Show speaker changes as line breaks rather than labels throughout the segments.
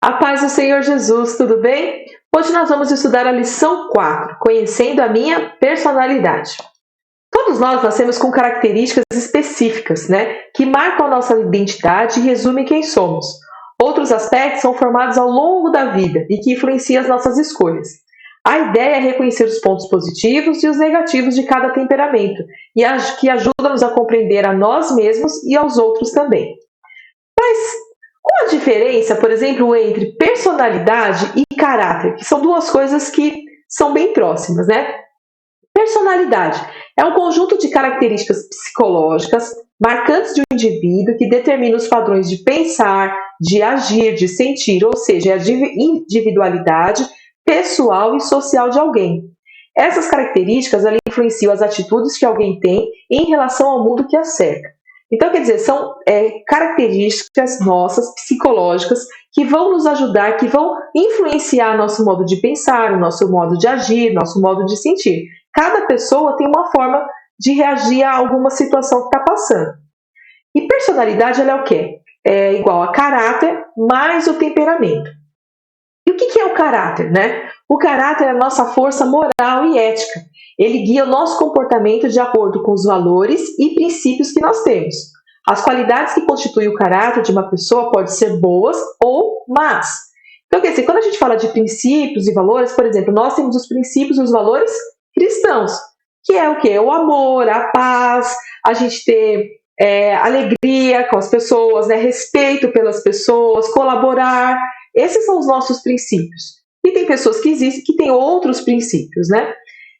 A paz do Senhor Jesus, tudo bem? Hoje nós vamos estudar a lição 4, Conhecendo a Minha Personalidade. Todos nós nascemos com características específicas, que marcam a nossa identidade e resumem quem somos. Outros aspectos são formados ao longo da vida e que influenciam as nossas escolhas. A ideia é reconhecer os pontos positivos e os negativos de cada temperamento, e que ajuda-nos a compreender a nós mesmos e aos outros também. Mas qual a diferença, por exemplo, entre personalidade e caráter, que são duas coisas que são bem próximas, Personalidade é um conjunto de características psicológicas marcantes de um indivíduo que determina os padrões de pensar, de agir, de sentir, ou seja, a individualidade pessoal e social de alguém. Essas características influenciam as atitudes que alguém tem em relação ao mundo que a cerca. Então, quer dizer, são características nossas, psicológicas, que vão nos ajudar, que vão influenciar nosso modo de pensar, o nosso modo de agir, nosso modo de sentir. Cada pessoa tem uma forma de reagir a alguma situação que está passando. E personalidade, ela é o quê? É igual a caráter mais o temperamento. E o que é o caráter, O caráter é a nossa força moral e ética. Ele guia o nosso comportamento de acordo com os valores e princípios que nós temos. As qualidades que constituem o caráter de uma pessoa podem ser boas ou más. Então, quer dizer, quando a gente fala de princípios e valores, por exemplo, nós temos os princípios e os valores cristãos, que é o quê? O amor, a paz, a gente ter alegria com as pessoas, respeito pelas pessoas, colaborar. Esses são os nossos princípios. E tem pessoas que existem que têm outros princípios,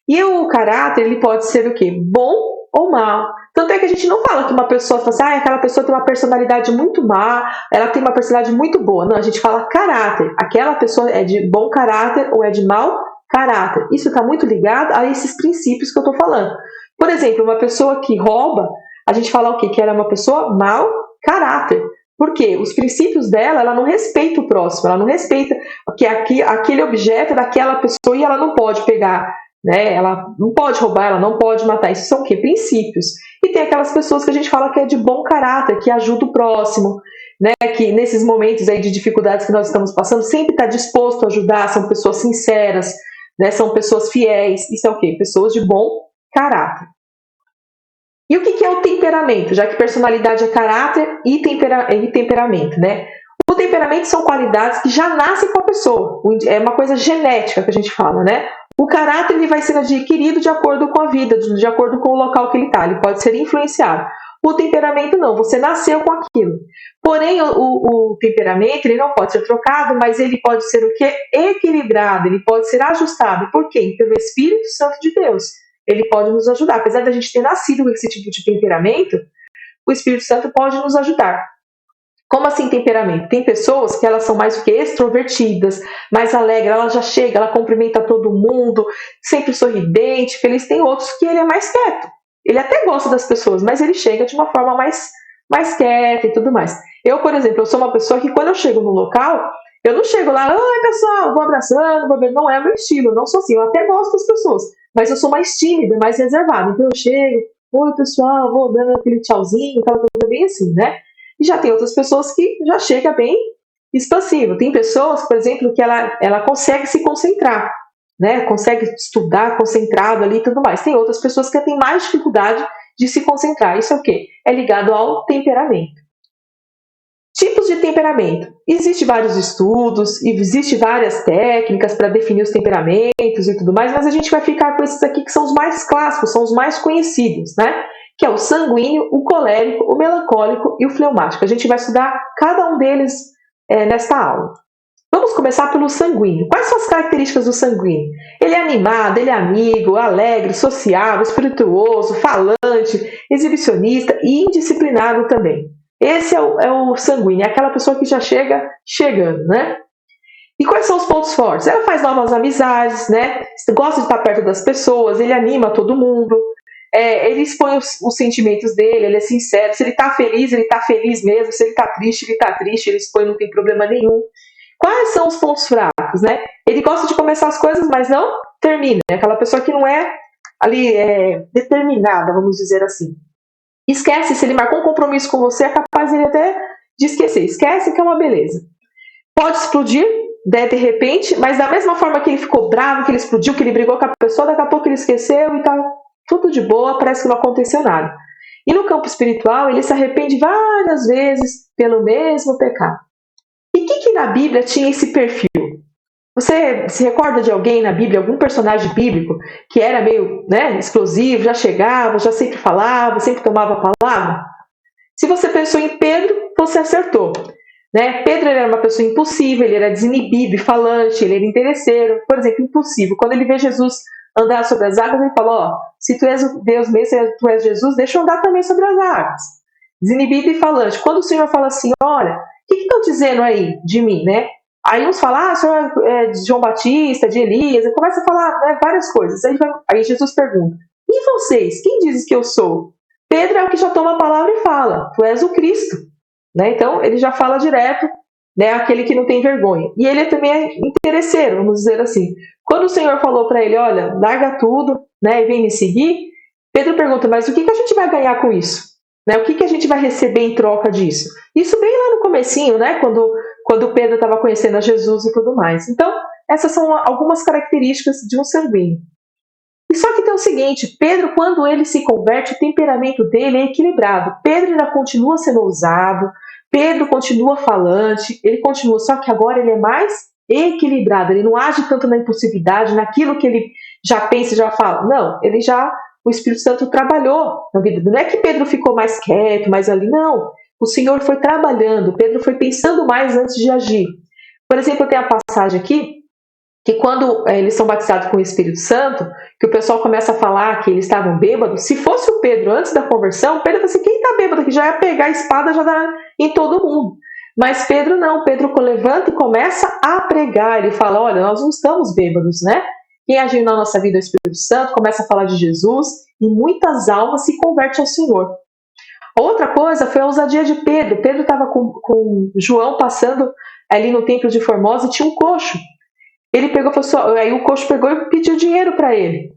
E o caráter, ele pode ser o quê? Bom ou mal. Tanto é que a gente não fala que uma pessoa fala assim, aquela pessoa tem uma personalidade muito má, ela tem uma personalidade muito boa. Não, a gente fala caráter. Aquela pessoa é de bom caráter ou é de mau caráter. Isso está muito ligado a esses princípios que eu estou falando. Por exemplo, uma pessoa que rouba, a gente fala o quê? Que ela é uma pessoa mau caráter. Por quê? Os princípios dela, ela não respeita o próximo, ela não respeita que aquele objeto é daquela pessoa e ela não pode pegar, Ela não pode roubar, ela não pode matar. Isso são o quê? Princípios. E tem aquelas pessoas que a gente fala que é de bom caráter, que ajuda o próximo, Que nesses momentos aí de dificuldades que nós estamos passando, sempre está disposto a ajudar, são pessoas sinceras, São pessoas fiéis. Isso é o quê? Pessoas de bom caráter. E o que é o temperamento? Já que personalidade é caráter e temperamento, O temperamento são qualidades que já nascem com a pessoa. É uma coisa genética que a gente fala, O caráter ele vai sendo adquirido de acordo com a vida, de acordo com o local que ele está. Ele pode ser influenciado. O temperamento não, você nasceu com aquilo. Porém, o temperamento ele não pode ser trocado, mas ele pode ser o quê? Equilibrado, ele pode ser ajustado. Por quê? Pelo Espírito Santo de Deus. Ele pode nos ajudar. Apesar da gente ter nascido com esse tipo de temperamento, o Espírito Santo pode nos ajudar. Como assim temperamento? Tem pessoas que elas são mais o que? Extrovertidas, mais alegres, ela já chega, ela cumprimenta todo mundo, sempre sorridente, feliz. Tem outros que ele é mais quieto. Ele até gosta das pessoas, mas ele chega de uma forma mais quieta e tudo mais. Eu, por exemplo, eu sou uma pessoa que quando eu chego no local, eu não chego lá, oi pessoal, vou abraçando, não é meu estilo, eu não sou assim, eu até gosto das pessoas, mas eu sou mais tímida, mais reservada. Então eu chego, oi pessoal, vou dando aquele tchauzinho, aquela coisa bem assim, E já tem outras pessoas que já chega bem expansivo. Tem pessoas, por exemplo, que ela consegue se concentrar, Consegue estudar concentrado ali e tudo mais. Tem outras pessoas que têm mais dificuldade de se concentrar. Isso é o quê? É ligado ao temperamento. Tipos de temperamento. Existem vários estudos, e existem várias técnicas para definir os temperamentos e tudo mais, mas a gente vai ficar com esses aqui que são os mais clássicos, são os mais conhecidos, Que é o sanguíneo, o colérico, o melancólico e o fleumático. A gente vai estudar cada um deles nesta aula. Vamos começar pelo sanguíneo. Quais são as características do sanguíneo? Ele é animado, ele é amigo, alegre, sociável, espirituoso, falante, exibicionista e indisciplinado também. Esse é o sanguíneo, é aquela pessoa que já chega chegando, E quais são os pontos fortes? Ela faz novas amizades, Gosta de estar perto das pessoas, ele anima todo mundo. Ele expõe os sentimentos dele, ele é sincero. Se ele está feliz mesmo. Se ele está triste, ele expõe, não tem problema nenhum. Quais são os pontos fracos, Ele gosta de começar as coisas, mas não termina. É aquela pessoa que não é ali determinada, vamos dizer assim. Esquece, se ele marcou um compromisso com você, é capaz ele até de esquecer. Esquece que é uma beleza. pode explodir, né, de repente, mas da mesma forma que ele ficou bravo, que ele explodiu, que ele brigou com a pessoa, daqui a pouco ele esqueceu e tá tudo de boa, parece que não aconteceu nada. E no campo espiritual, ele se arrepende várias vezes pelo mesmo pecado. E que na Bíblia tinha esse perfil? Você se recorda de alguém na Bíblia, algum personagem bíblico que era meio, né, explosivo, já chegava, já sempre falava, sempre tomava a palavra? Se você pensou em Pedro, você acertou. Né? Pedro era uma pessoa impulsiva, ele era desinibido e falante, ele era interesseiro. Por exemplo, impulsivo. Quando ele vê Jesus andar sobre as águas, ele fala, ó, se tu és o Deus mesmo, se tu és Jesus, deixa eu andar também sobre as águas. Desinibido e falante. Quando o Senhor fala assim, olha, o que estão dizendo aí de mim, né? Aí uns falam, o Senhor é de João Batista, de Elias, e começa a falar, né, várias coisas. Aí Jesus pergunta, e vocês, quem dizes que eu sou? Pedro é o que já toma a palavra e fala, tu és o Cristo. Né? Então, ele já fala direto, né, aquele que não tem vergonha. E ele também é interesseiro, vamos dizer assim. Quando o Senhor falou para ele, olha, larga tudo, né, e vem me seguir, Pedro pergunta, mas o que a gente vai ganhar com isso? Né? O que a gente vai receber em troca disso? Isso bem lá no comecinho, né, quando Pedro estava conhecendo a Jesus e tudo mais. Então, essas são algumas características de um sanguíneo. E só que tem o seguinte, Pedro, quando ele se converte, o temperamento dele é equilibrado. Pedro ainda continua sendo ousado, Pedro continua falante, ele continua, só que agora ele é mais equilibrado, ele não age tanto na impulsividade, naquilo que ele já pensa e já fala. Não, o Espírito Santo trabalhou na vida. Não é que Pedro ficou mais quieto, mais ali, não. O Senhor foi trabalhando, Pedro foi pensando mais antes de agir. Por exemplo, tem a passagem aqui, que quando eles são batizados com o Espírito Santo, que o pessoal começa a falar que eles estavam bêbados, se fosse o Pedro antes da conversão, Pedro fala assim, quem está bêbado aqui já ia pegar a espada já dá em todo mundo. Mas Pedro não, Pedro levanta e começa a pregar, ele fala, olha, nós não estamos bêbados, né? Quem agiu na nossa vida é o Espírito Santo, começa a falar de Jesus e muitas almas se convertem ao Senhor. Outra coisa foi a ousadia de Pedro. Pedro estava com João passando ali no templo de Formosa e tinha um coxo. Ele pegou, aí o coxo pegou e pediu dinheiro para ele.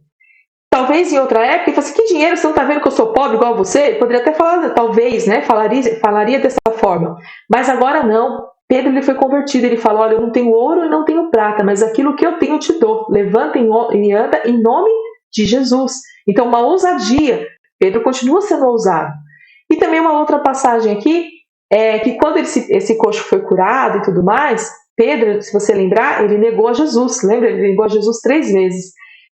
Talvez em outra época ele falou assim, que dinheiro, você não está vendo que eu sou pobre igual você? Ele poderia até falar, talvez, né? Falaria dessa forma. Mas agora não. Pedro ele foi convertido, ele falou, olha, eu não tenho ouro e não tenho prata, mas aquilo que eu tenho eu te dou. Levanta e anda em nome de Jesus. Então uma ousadia. Pedro continua sendo ousado. E também uma outra passagem aqui, é que quando esse coxo foi curado e tudo mais, Pedro, se você lembrar, ele negou a Jesus, lembra? Ele negou a Jesus 3 vezes.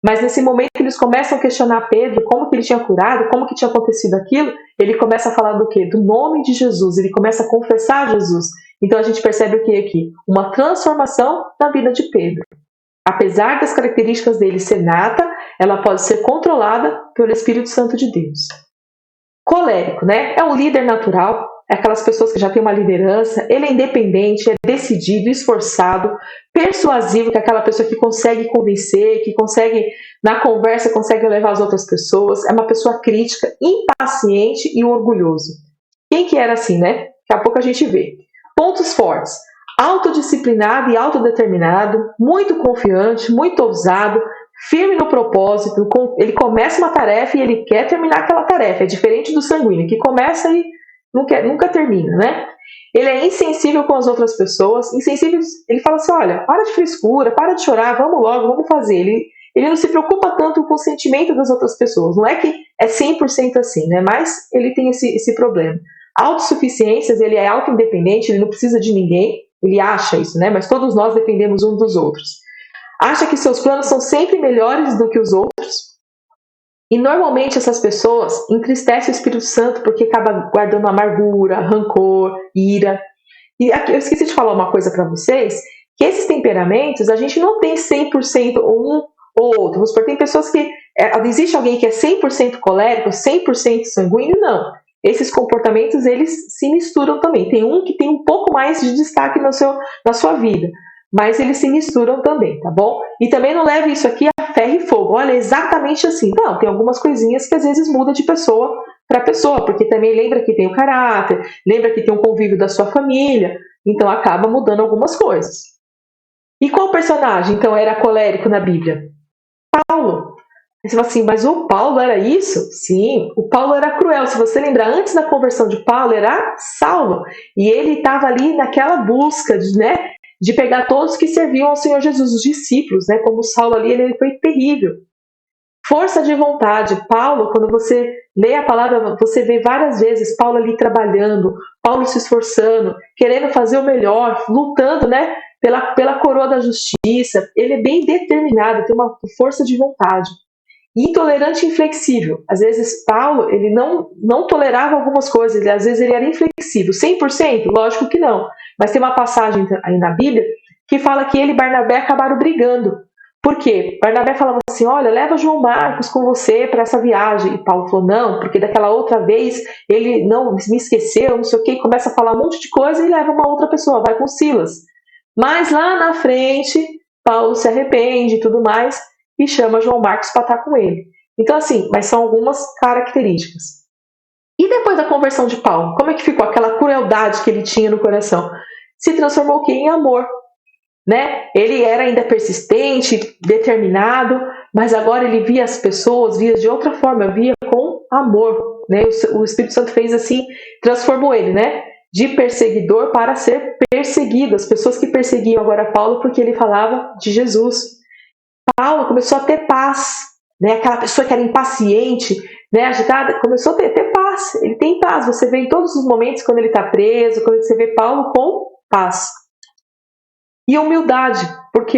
Mas nesse momento que eles começam a questionar Pedro, como que ele tinha curado, como que tinha acontecido aquilo, ele começa a falar do quê? Do nome de Jesus, ele começa a confessar Jesus. Então a gente percebe o que aqui? Uma transformação na vida de Pedro. Apesar das características dele ser nata, ela pode ser controlada pelo Espírito Santo de Deus. Colérico, né? É um líder natural, é aquelas pessoas que já têm uma liderança, ele é independente, é decidido, esforçado, persuasivo, que é aquela pessoa que consegue convencer, que consegue, na conversa, consegue levar as outras pessoas, é uma pessoa crítica, impaciente e orgulhoso. Quem que era assim, né? Daqui a pouco a gente vê. Pontos fortes: autodisciplinado e autodeterminado, muito confiante, muito ousado, firme no propósito, ele começa uma tarefa e ele quer terminar aquela tarefa, é diferente do sanguíneo, que começa e nunca termina, né? Ele é insensível com as outras pessoas, insensível, ele fala assim, olha, para de frescura, para de chorar, vamos logo, vamos fazer. Ele não se preocupa tanto com o sentimento das outras pessoas, não é que é 100% assim, né? Mas ele tem esse problema. Autossuficiências, ele é auto-independente, ele não precisa de ninguém, ele acha isso, né? Mas todos nós dependemos uns dos outros. Acha que seus planos são sempre melhores do que os outros. E normalmente essas pessoas entristecem o Espírito Santo porque acaba guardando amargura, rancor, ira. E aqui eu esqueci de falar uma coisa para vocês, que esses temperamentos a gente não tem 100% um ou outro. Vamos supor, tem pessoas que... existe alguém que é 100% colérico, 100% sanguíneo? Não. Esses comportamentos, eles se misturam também. Tem um que tem um pouco mais de destaque na sua vida, mas eles se misturam também, tá bom? E também não leve isso aqui a ferro e fogo. Olha, exatamente assim. Não, tem algumas coisinhas que às vezes muda de pessoa para pessoa, porque também lembra que tem o caráter, lembra que tem o convívio da sua família, então acaba mudando algumas coisas. E qual personagem, então, era colérico na Bíblia? Paulo. Você fala assim, mas o Paulo era isso? Sim, o Paulo era cruel. Se você lembrar, antes da conversão de Paulo, era Saulo. E ele estava ali naquela busca, né, de pegar todos que serviam ao Senhor Jesus, os discípulos, né? Como Saulo ali, ele foi terrível. Força de vontade. Paulo, quando você lê a palavra, você vê várias vezes Paulo ali trabalhando, Paulo se esforçando, querendo fazer o melhor, lutando, né, pela coroa da justiça. Ele é bem determinado, tem uma força de vontade. Intolerante e inflexível. Às vezes Paulo, ele não tolerava algumas coisas, às vezes ele era inflexível. 100%? Lógico que não. Mas tem uma passagem aí na Bíblia que fala que ele e Barnabé acabaram brigando. Por quê? Barnabé falava assim, olha, leva João Marcos com você para essa viagem. E Paulo falou, não, porque daquela outra vez ele não me esqueceu, não sei o quê, começa a falar um monte de coisa e leva uma outra pessoa, vai com Silas. Mas lá na frente, Paulo se arrepende e tudo mais e chama João Marcos para estar com ele. Então assim, mas são algumas características. E depois da conversão de Paulo, como é que ficou aquela crueldade que ele tinha no coração? Se transformou o quê? Em amor. Né? Ele era ainda persistente, determinado, mas agora ele via as pessoas, via de outra forma, via com amor. Né? O Espírito Santo fez assim, transformou ele, né? De perseguidor para ser perseguido. As pessoas que perseguiam agora Paulo porque ele falava de Jesus. Paulo começou a ter paz, né? Aquela pessoa que era impaciente, né? Agitada, começou a ter paz. Ele tem paz. Você vê em todos os momentos quando ele está preso, quando você vê Paulo com paz. E humildade, porque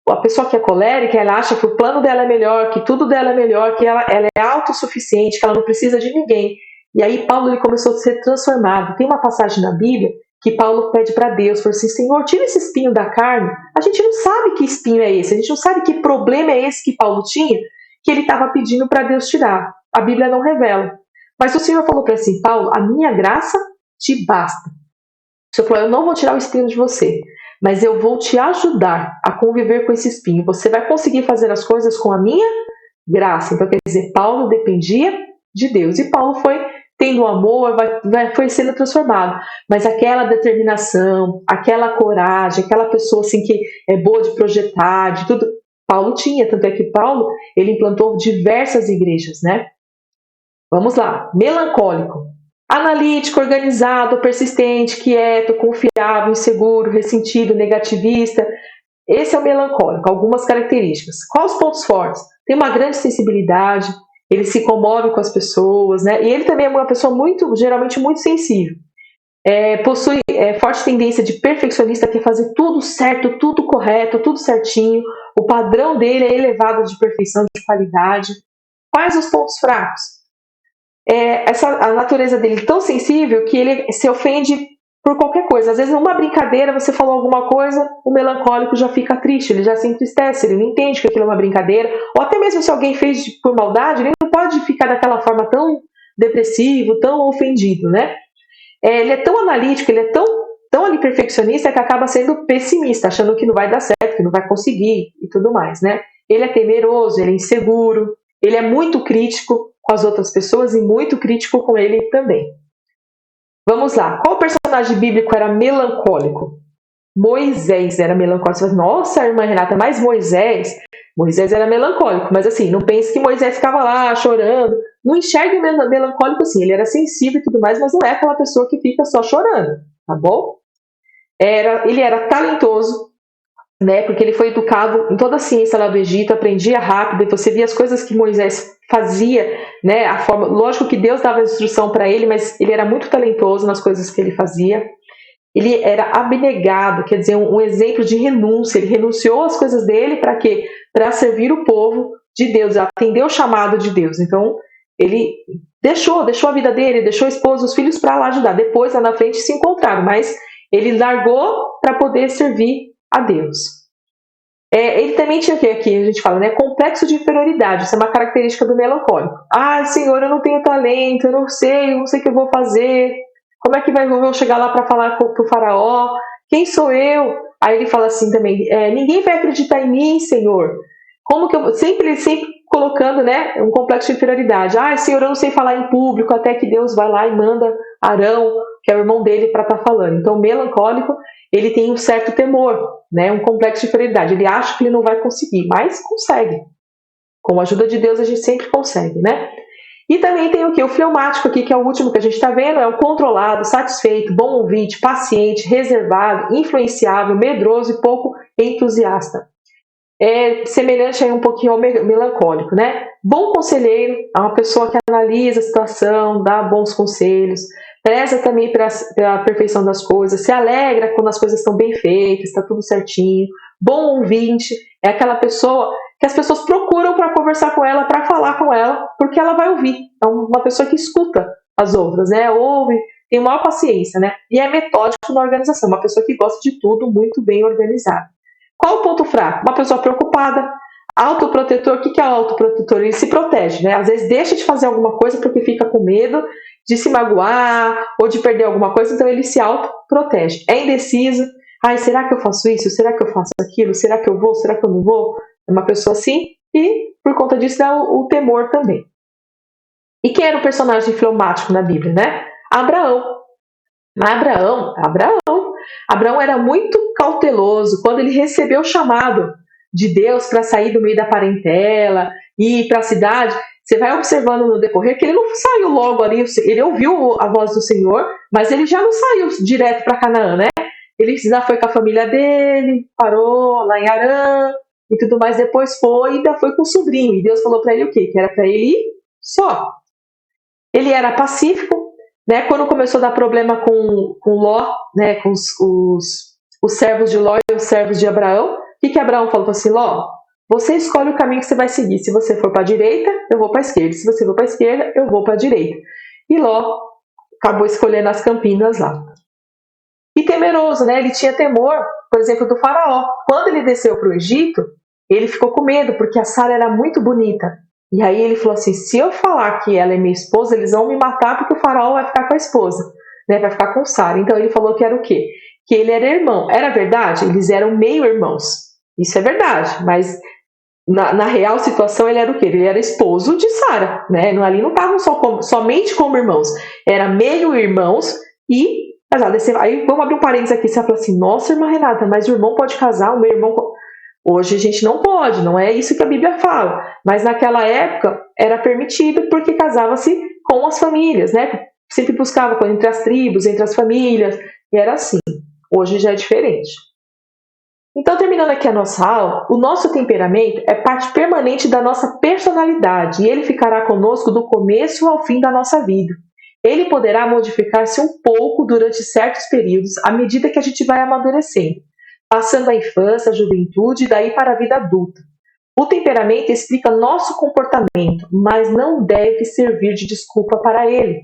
a pessoa que é colérica, ela acha que o plano dela é melhor, que tudo dela é melhor, que ela é autossuficiente, que ela não precisa de ninguém. E aí Paulo ele começou a ser transformado. Tem uma passagem na Bíblia que Paulo pede para Deus, falou assim, Senhor, tira esse espinho da carne. A gente não sabe que espinho é esse, a gente não sabe que problema é esse que Paulo tinha, que ele estava pedindo para Deus tirar. A Bíblia não revela. Mas o Senhor falou para ele assim, Paulo, a minha graça te basta. O Senhor falou, eu não vou tirar o espinho de você, mas eu vou te ajudar a conviver com esse espinho. Você vai conseguir fazer as coisas com a minha graça. Então, quer dizer, Paulo dependia de Deus. E Paulo foi tendo amor, foi sendo transformado. Mas aquela determinação, aquela coragem, aquela pessoa assim que é boa de projetar, de tudo, Paulo tinha. Tanto é que Paulo, ele implantou diversas igrejas, né? Vamos lá. Melancólico. Analítico, organizado, persistente, quieto, confiável, inseguro, ressentido, negativista. Esse é o melancólico, algumas características. Quais os pontos fortes? Tem uma grande sensibilidade, ele se comove com as pessoas, né? E ele também é uma pessoa geralmente muito sensível. Possui forte tendência de perfeccionista, que é fazer tudo certo, tudo correto, tudo certinho. O padrão dele é elevado de perfeição, de qualidade. Quais os pontos fracos? A natureza dele tão sensível que ele se ofende por qualquer coisa. Às vezes, numa brincadeira, você falou alguma coisa, o melancólico já fica triste, ele já se entristece, ele não entende que aquilo é uma brincadeira, ou até mesmo se alguém fez por maldade, ele não pode ficar daquela forma tão depressivo, tão ofendido, né? Ele é tão analítico, ele é tão ali perfeccionista que acaba sendo pessimista, achando que não vai dar certo, que não vai conseguir e tudo mais, né? Ele é temeroso, ele é inseguro, ele é muito crítico com as outras pessoas e muito crítico com ele também. Vamos lá. Qual personagem bíblico era melancólico? Moisés era melancólico. Você fala, nossa, irmã Renata, mas Moisés era melancólico. Mas assim, não pense que Moisés ficava lá chorando. Não enxergue o melancólico assim. Ele era sensível e tudo mais, mas não é aquela pessoa que fica só chorando, tá bom? Ele era talentoso, né? Porque ele foi educado em toda a ciência lá do Egito, aprendia rápido, e você via as coisas que Moisés fazia, né? A forma, lógico que Deus dava instrução para ele, mas ele era muito talentoso nas coisas que ele fazia. Ele era abnegado, quer dizer, um exemplo de renúncia. Ele renunciou às coisas dele para quê? Para servir o povo de Deus, atender o chamado de Deus. Então, ele deixou a vida dele, deixou a esposa, os filhos para lá ajudar. Depois, lá na frente, se encontraram, mas ele largou para poder servir a Deus. Ele também tinha o que aqui a gente fala, né? Complexo de inferioridade. Isso é uma característica do melancólico. Ah, Senhor, eu não tenho talento, eu não sei o que eu vou fazer. Como é que vou chegar lá para falar para o faraó? Quem sou eu? Aí ele fala assim também, ninguém vai acreditar em mim, Senhor. Como que eu sempre colocando, né, um complexo de inferioridade. Ah, Senhor, eu não sei falar em público, até que Deus vai lá e manda Arão, que é o irmão dele, para estar falando. Então, o melancólico, ele tem um certo temor, né, um complexo de inferioridade. Ele acha que ele não vai conseguir, mas consegue. Com a ajuda de Deus, a gente sempre consegue, né? E também tem o que? O fleumático aqui, que é o último que a gente está vendo, é o controlado, satisfeito, bom ouvinte, paciente, reservado, influenciável, medroso e pouco entusiasta. É semelhante aí um pouquinho ao melancólico, né? Bom conselheiro é uma pessoa que analisa a situação, dá bons conselhos, preza também pela perfeição das coisas, se alegra quando as coisas estão bem feitas, está tudo certinho. Bom ouvinte é aquela pessoa que as pessoas procuram para conversar com ela, para falar com ela, porque ela vai ouvir. É uma pessoa que escuta as outras, né? Ouve, tem maior paciência, né? E é metódico na organização, uma pessoa que gosta de tudo muito bem organizado. Qual o ponto fraco? Uma pessoa preocupada. Autoprotetor, o que é o autoprotetor? Ele se protege, né? Às vezes deixa de fazer alguma coisa porque fica com medo de se magoar ou de perder alguma coisa, então ele se autoprotege. É indeciso. Ai, será que eu faço isso? Será que eu faço aquilo? Será que eu vou? Será que eu não vou? É uma pessoa assim e, por conta disso, dá o temor também. E quem era o personagem fleumático na Bíblia, né? Abraão. Abraão era muito cauteloso quando ele recebeu o chamado de Deus para sair do meio da parentela e ir para a cidade. Você vai observando no decorrer que ele não saiu logo ali, ele ouviu a voz do Senhor, mas ele já não saiu direto para Canaã, né? Ele já foi com a família dele, parou lá em Harã e tudo mais, depois foi e ainda foi com o sobrinho. E Deus falou para ele o quê? Que era para ele ir só. Ele era pacífico, né? Quando começou a dar problema com Ló, né? Com os servos de Ló e os servos de Abraão, o que Abraão falou assim? Ló, você escolhe o caminho que você vai seguir. Se você for para a direita, eu vou para a esquerda. Se você for para a esquerda, eu vou para a direita. E Ló acabou escolhendo as campinas lá. E temeroso, né? Ele tinha temor, por exemplo, do faraó. Quando ele desceu para o Egito, ele ficou com medo, porque a Sara era muito bonita. E aí ele falou assim, se eu falar que ela é minha esposa, eles vão me matar porque o faraó vai ficar com a esposa, né? Vai ficar com Sara. Então ele falou que era o quê? Que ele era irmão. Era verdade? Eles eram meio irmãos. Isso é verdade, mas na real situação ele era o quê? Ele era esposo de Sara, né? Ali não estavam somente como irmãos. Era meio irmãos e... Aí vamos abrir um parênteses aqui. Você fala assim, nossa, irmã Renata, mas o irmão pode casar, o meu irmão... Hoje a gente não pode, não é isso que a Bíblia fala. Mas naquela época era permitido porque casava-se com as famílias, né? Sempre buscava entre as tribos, entre as famílias, e era assim. Hoje já é diferente. Então, terminando aqui a nossa aula, o nosso temperamento é parte permanente da nossa personalidade e ele ficará conosco do começo ao fim da nossa vida. Ele poderá modificar-se um pouco durante certos períodos à medida que a gente vai amadurecendo, passando a infância, a juventude e daí para a vida adulta. O temperamento explica nosso comportamento, mas não deve servir de desculpa para ele.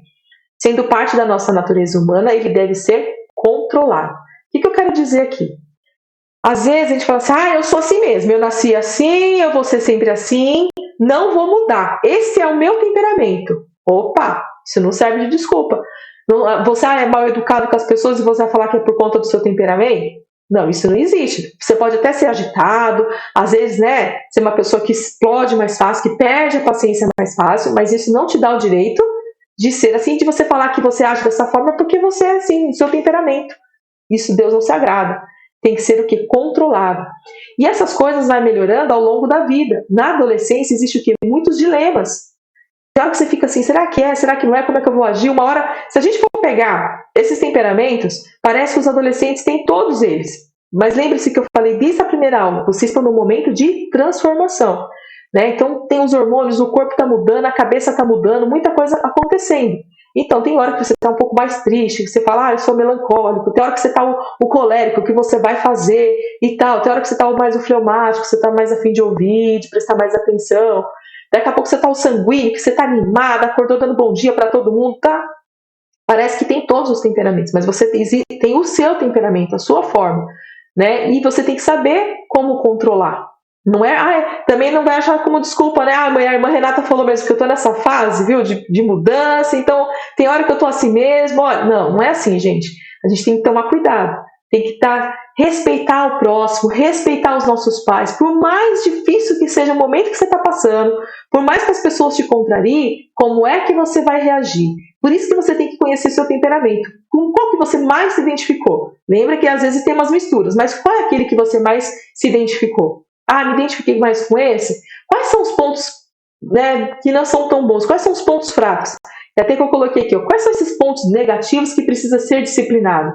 Sendo parte da nossa natureza humana, ele deve ser controlado. O que eu quero dizer aqui? Às vezes a gente fala assim, eu sou assim mesmo, eu nasci assim, eu vou ser sempre assim, não vou mudar. Esse é o meu temperamento. Opa, isso não serve de desculpa. Você é mal educado com as pessoas e você vai falar que é por conta do seu temperamento? Não, isso não existe. Você pode até ser agitado, às vezes, né, ser uma pessoa que explode mais fácil, que perde a paciência mais fácil, mas isso não te dá o direito de ser assim, de você falar que você age dessa forma porque você é assim, seu temperamento. Isso Deus não se agrada. Tem que ser o quê? Controlado. E essas coisas vai melhorando ao longo da vida. Na adolescência existe o quê? Muitos dilemas. Tem hora que você fica assim, será que é? Será que não é? Como é que eu vou agir? Uma hora, se a gente for pegar esses temperamentos, parece que os adolescentes têm todos eles. Mas lembre-se que eu falei desde a primeira aula, vocês estão no momento de transformação. Né? Então tem os hormônios, o corpo está mudando, a cabeça está mudando, muita coisa acontecendo. Então tem hora que você está um pouco mais triste, que você fala, eu sou melancólico. Tem hora que você está o colérico, o que você vai fazer e tal. Tem hora que você está mais o fleumático, que você está mais a fim de ouvir, de prestar mais atenção. Daqui a pouco você está o sanguíneo, que você está animado, acordou dando bom dia para todo mundo, tá? Parece que tem todos os temperamentos, mas você tem o seu temperamento, a sua forma, né? E você tem que saber como controlar. Não é, também não vai achar como desculpa, né? A irmã Renata falou mesmo que eu tô nessa fase, viu, de mudança, então tem hora que eu tô assim mesmo. Não é assim, gente. A gente tem que tomar cuidado. Tem que respeitar o próximo, respeitar os nossos pais. Por mais difícil que seja o momento que você está passando, por mais que as pessoas te contrariem, como é que você vai reagir? Por isso que você tem que conhecer seu temperamento. Com qual que você mais se identificou? Lembra que às vezes tem umas misturas, mas qual é aquele que você mais se identificou? Me identifiquei mais com esse? Quais são os pontos né, que não são tão bons? Quais são os pontos fracos? E até que eu coloquei aqui, ó, quais são esses pontos negativos que precisa ser disciplinado?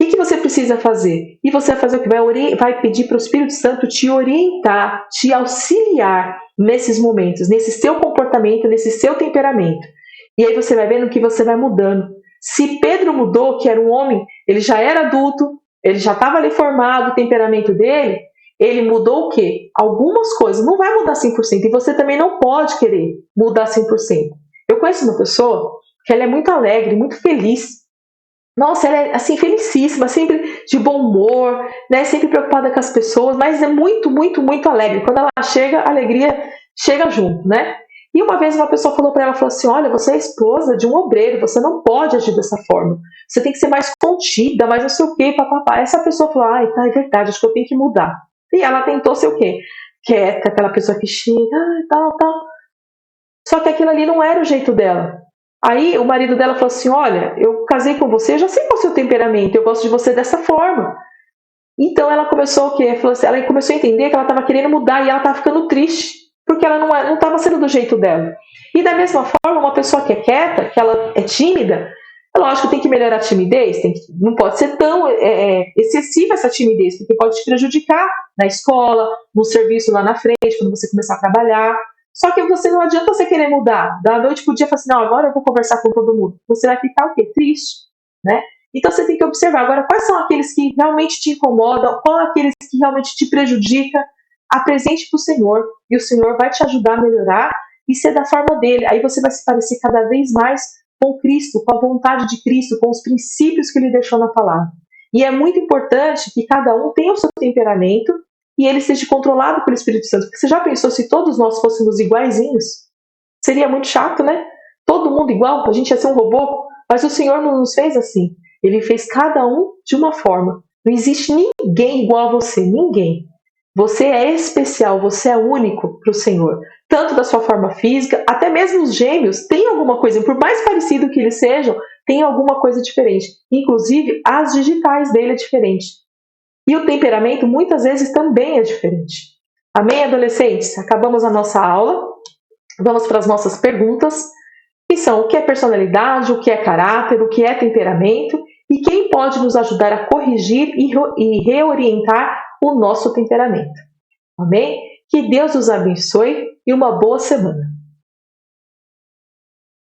O que você precisa fazer? E você vai fazer o que? Vai pedir para o Espírito Santo te orientar, te auxiliar nesses momentos, nesse seu comportamento, nesse seu temperamento. E aí você vai vendo que você vai mudando. Se Pedro mudou, que era um homem, ele já era adulto, ele já estava ali formado, o temperamento dele, ele mudou o quê? Algumas coisas. Não vai mudar 100%. E você também não pode querer mudar 100%. Eu conheço uma pessoa que ela é muito alegre, muito feliz. Nossa, ela é assim, felicíssima, sempre de bom humor, né? Sempre preocupada com as pessoas, mas é muito, muito, muito alegre. Quando ela chega, a alegria chega junto, né? E uma vez uma pessoa falou para ela, falou assim, olha, você é esposa de um obreiro, você não pode agir dessa forma. Você tem que ser mais contida, mais não sei o quê, papapá. Essa pessoa falou, ai, tá, é verdade, acho que eu tenho que mudar. E ela tentou ser o quê? Quieta, aquela pessoa que chega, tal, tal. Só que aquilo ali não era o jeito dela. Aí o marido dela falou assim, olha, eu casei com você, eu já sei qual é o seu temperamento, eu gosto de você dessa forma. Então ela começou o quê? Ela começou a entender que ela estava querendo mudar e ela estava ficando triste, porque ela não estava sendo do jeito dela. E da mesma forma, uma pessoa que é quieta, que ela é tímida, é lógico, tem que melhorar a timidez, não pode ser tão excessiva essa timidez, porque pode te prejudicar na escola, no serviço lá na frente, quando você começar a trabalhar. Só que você não adianta você querer mudar. Da noite pro dia, falar assim, não, agora eu vou conversar com todo mundo. Você vai ficar o quê? Triste, né? Então você tem que observar agora quais são aqueles que realmente te incomodam, qual aqueles que realmente te prejudicam. Apresente para o Senhor e o Senhor vai te ajudar a melhorar e ser da forma dele. Aí você vai se parecer cada vez mais com Cristo, com a vontade de Cristo, com os princípios que ele deixou na palavra. E é muito importante que cada um tenha o seu temperamento e ele seja controlado pelo Espírito Santo. Porque você já pensou se todos nós fôssemos iguaizinhos? Seria muito chato, né? Todo mundo igual, a gente ia ser um robô. Mas o Senhor não nos fez assim. Ele fez cada um de uma forma. Não existe ninguém igual a você, ninguém. Você é especial, você é único para o Senhor. Tanto da sua forma física, até mesmo os gêmeos têm alguma coisa, por mais parecido que eles sejam, tem alguma coisa diferente. Inclusive, as digitais dele é diferente. E o temperamento muitas vezes também é diferente. Amém, adolescentes? Acabamos a nossa aula. Vamos para as nossas perguntas, que são o que é personalidade, o que é caráter, o que é temperamento e quem pode nos ajudar a corrigir e reorientar o nosso temperamento. Amém? Que Deus os abençoe e uma boa semana.